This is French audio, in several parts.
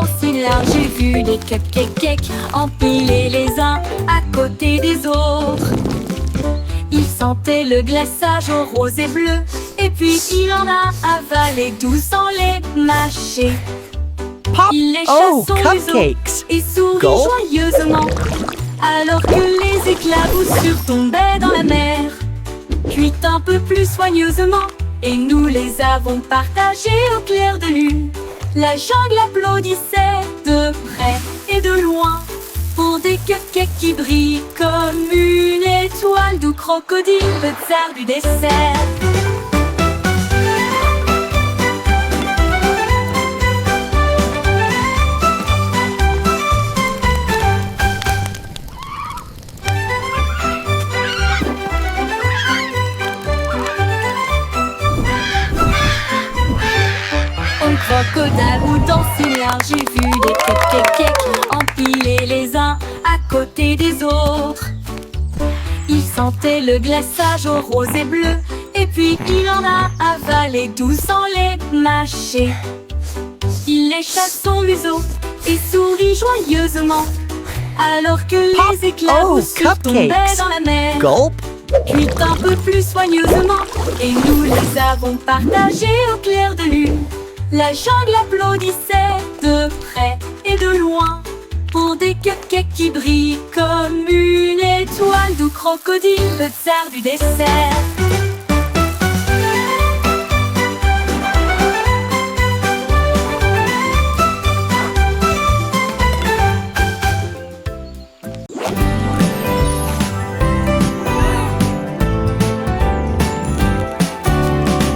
dans si large. J'ai vu des cupcakes empilés les uns à côté des autres. Il sentait le glaçage au rose et bleu, et puis il en a avalé 12 sans les mâcher. Il lécha son museau cupcakes. et sourit Gulp. joyeusement, alors que les éclaboussures tombaient dans la mer. Cuites un peu plus soigneusement, et nous les avons partagées au clair de lune. La jungle applaudissait de près et de loin pour des cupcakes qui brillent comme une étoile, d'où crocodile, le tsar du dessert. Crocodile ou dans si large, j'ai vu des cupcakes empilés les uns à côté des autres. Il sentait le glaçage au rose et bleu, et puis il en a avalé 12 sans les mâcher. Il lécha son museau et sourit joyeusement, alors que les éclaboussures tombaient dans la mer. Gulp. Cuites un peu plus soigneusement, et nous les avons partagées au clair de lune. La jungle applaudissait de près et de loin pour des cupcakes qui brillent comme une étoile, d'où crocodile, le tsar du dessert.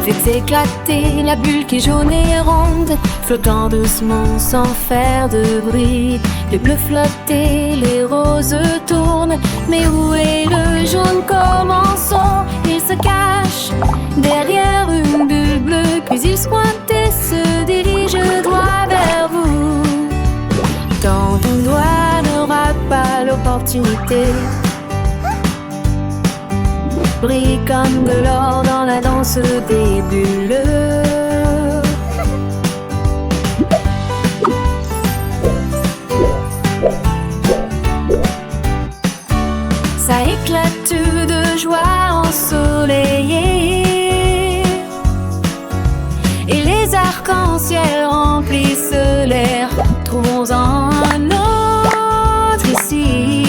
Faites éclater la bulle qui est jaune et ronde, flottant doucement sans faire de bruit. Les bleus flottent et les roses tournent, mais où est le jaune? Commençons. Il se cache derrière une bulle bleue, puis il se pointe et se dirige droit vers vous. Tant ton doigt n'aura pas l'opportunité, brille comme de l'or dans la danse des bulles. Ça éclate de joie ensoleillée, et les arcs-en-ciel remplissent l'air. Trouvons-en un autre ici.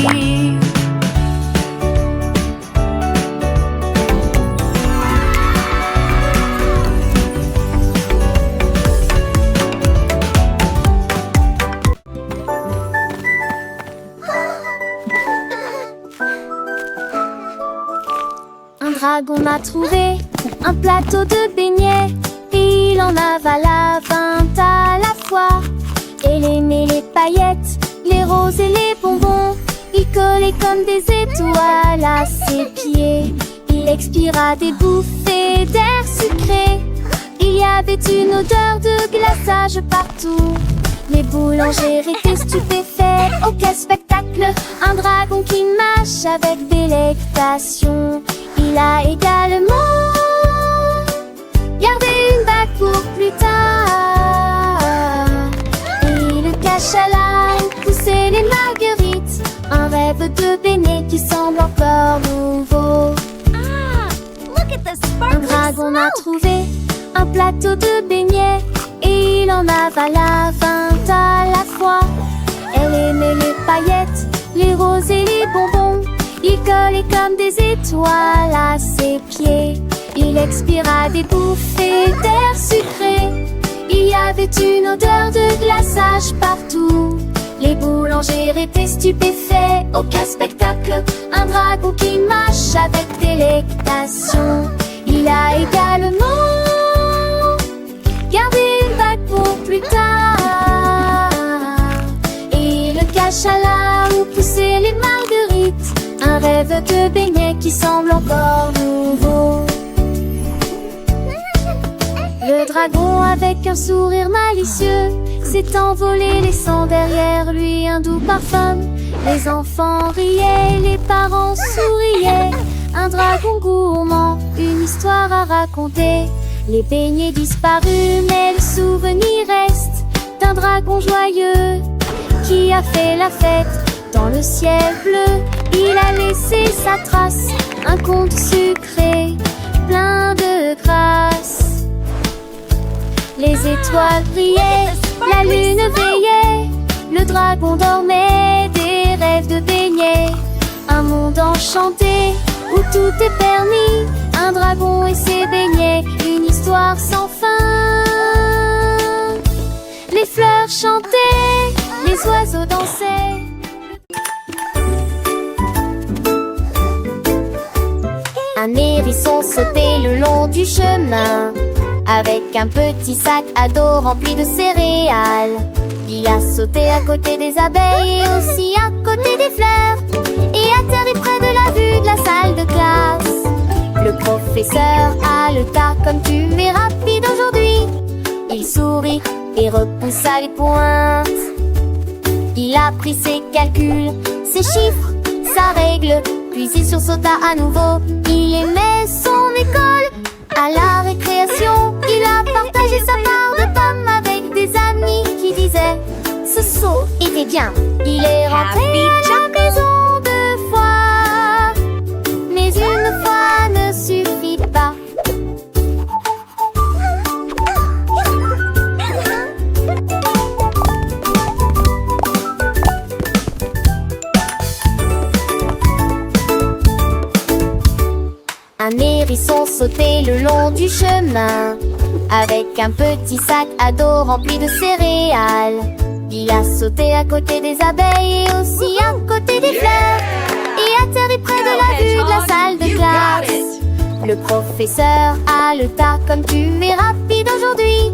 Dragon a trouvé un plateau de beignets, et il en avala 20 à la fois. Elle aimait les paillettes, les roses et les bonbons. Il collait comme des étoiles à ses pieds. Il expira des bouffées d'air sucré. Il y avait une odeur de glaçage partout. Les boulangers étaient stupéfaits. Au quel spectacle! Un dragon qui mâche avec délectation. Il a également gardé une bague pour plus tard, et il cache à la où poussaient les marguerites. Un rêve de beignets qui semble encore nouveau. Un dragon a trouvé un plateau de beignets, et il en avala 20 à la fois. Elle aimait les paillettes, les roses et les bonbons. Il collait comme des étoiles à ses pieds. Il expira des bouffées d'air sucré. Il y avait une odeur de glaçage partout. Les boulangers étaient stupéfaits. Aucun spectacle, un dragon qui mâche avec délectation. Il a également gardé une bague pour plus tard, et il cache à là où poussaient les marguerites. Un rêve de beignets qui semble encore nouveau. Le dragon, avec un sourire malicieux, s'est envolé, laissant derrière lui un doux parfum. Les enfants riaient, les parents souriaient. Un dragon gourmand, une histoire à raconter. Les beignets disparus, mais le souvenir reste d'un dragon joyeux qui a fait la fête dans le ciel bleu. Il a laissé sa trace, un conte sucré, plein de grâce. Les étoiles brillaient, la lune veillait, le dragon dormait, des rêves de beignets. Un monde enchanté où tout est permis, un dragon et ses beignets, une histoire sans fin. Les fleurs chantaient, les oiseaux dansaient. Un hérisson sautait le long du chemin, avec un petit sac à dos rempli de céréales. Il a sauté à côté des abeilles et aussi à côté des fleurs, et atterri près de la vue de la salle de classe. Le professeur a le tas comme tu es rapide aujourd'hui. Il sourit et repoussa les pointes. Il a pris ses calculs, ses chiffres, sa règle, puis il sursauta à nouveau. Il aimait son école. À la récréation, il a partagé sa part de pommes avec des amis qui disaient ce saut était bien. Il est rentré à la maison deux fois, mais une fois ne suffit pas. Un hérisson sautait le long du chemin, avec un petit sac à dos rempli de céréales. Il a sauté à côté des abeilles et aussi à côté des fleurs, et atterri près de la vue de la salle de classe. Le professeur a le tas comme tu es rapide aujourd'hui.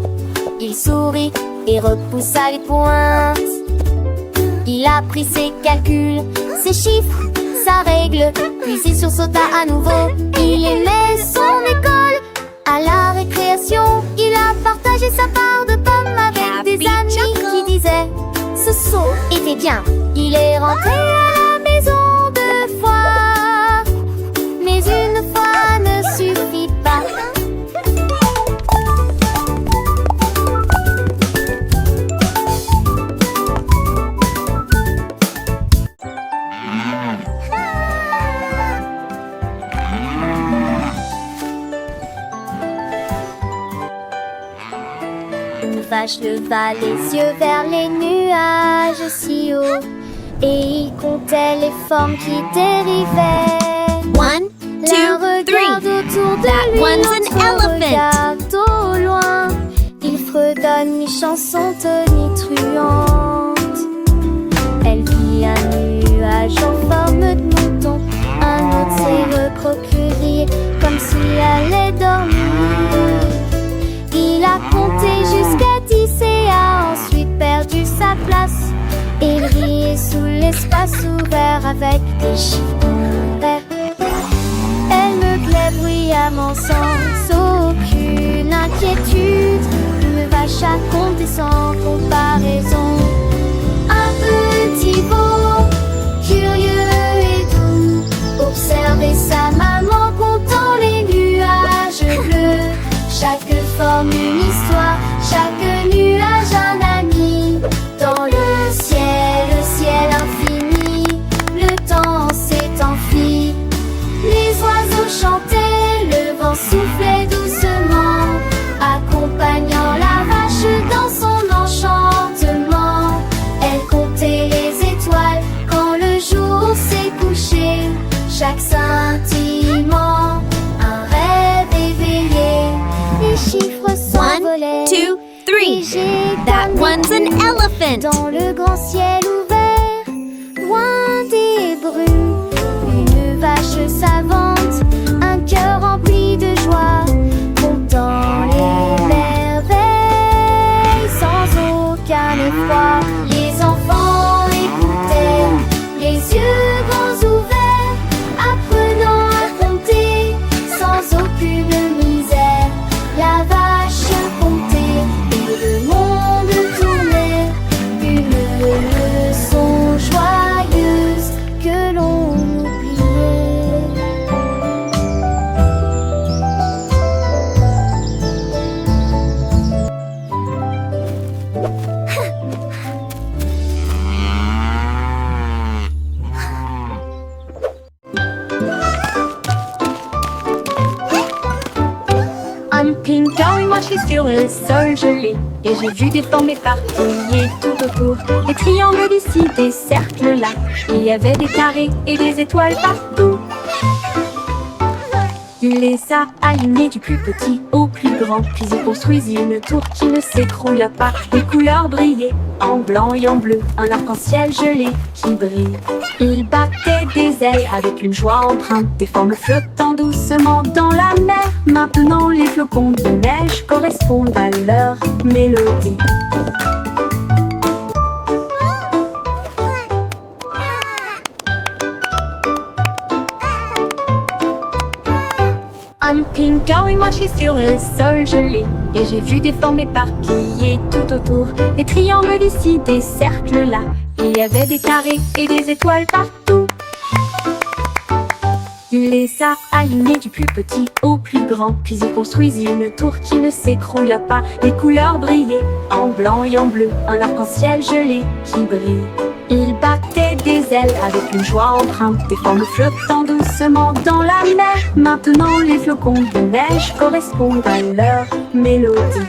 Il sourit et repoussa les pointes. Il a pris ses calculs, ses chiffres, sa règle, puis il sursauta à nouveau. Il aimait son école. À la récréation, il a partagé sa part de pommes avec des amis qui disaient ce saut était bien. Il est rentré à la maison deux fois, mais une fois ne suffit pas. Une vache leva les yeux vers les nuages si haut, et il comptait les formes qui dérivaient. 1, 2, L'un regarde 3. autour de That lui, one's an l'autre elephant. regarde au loin. Il fredonne mi-chanson tonitruante. Elle vit un nuage en forme de mouton. Un autre s'est recroquevillé comme s'il allait dormir. Il a compté jusqu'à 10 et a ensuite perdu sa place. Il riait sous l'espace ouvert avec des chiffres verts. Elle meublait bruyamment sans aucune inquiétude. Une vache à compter sans comparaison. Un petit veau, curieux et doux, observait sa maman comptant les nuages bleus. Chaque forme une histoire, chaque nuage un ami. Dans le ciel infini, le temps s'est enfui. Les oiseaux chantaient, le vent soufflait doucement, accompagnant la vache dans son enchantement. Elle comptait les étoiles quand le jour s'est couché. Chaque scintillement, un rêve éveillé. Les chiffres 1, s'envolaient. 2, 3. That one's an elephant. Dans le grand ciel ouvert, loin des brumes, une vache savante, un cœur rempli de joie, comptant les merveilles sans aucun effroi. Les enfants écoutaient, les yeux grands ouverts, apprenant à compter sans aucune misère. La vache comptait et le monde tournait. Une leçon sur le sol gelé. Et j'ai vu des formes éparpillées tout autour, des triangles d'ici, des cercles là. Il y avait des carrés et des étoiles partout. Il les a alignés du plus petit au plus grand, puis il construisit une tour qui ne s'écroule pas. Les couleurs brillaient en blanc et en bleu, un arc-en-ciel gelé qui brille. Il battait des ailes avec une joie empreinte, des formes flottant doucement dans la mer. Maintenant les flocons de neige correspondent à leur mélodie. Un pingouin marchait sur le sol gelé, et j'ai vu des formes éparpillées tout autour, des triangles d'ici, des cercles là. Il y avait des carrés et des étoiles partout. Il les a alignés du plus petit au plus grand, puis il construisit une tour qui ne s'écroule pas. Les couleurs brillaient en blanc et en bleu, un arc-en-ciel gelé qui brille. Il battait des ailes avec une joie empreinte, des formes flottant doucement dans la mer. Maintenant les flocons de neige correspondent à leur mélodie.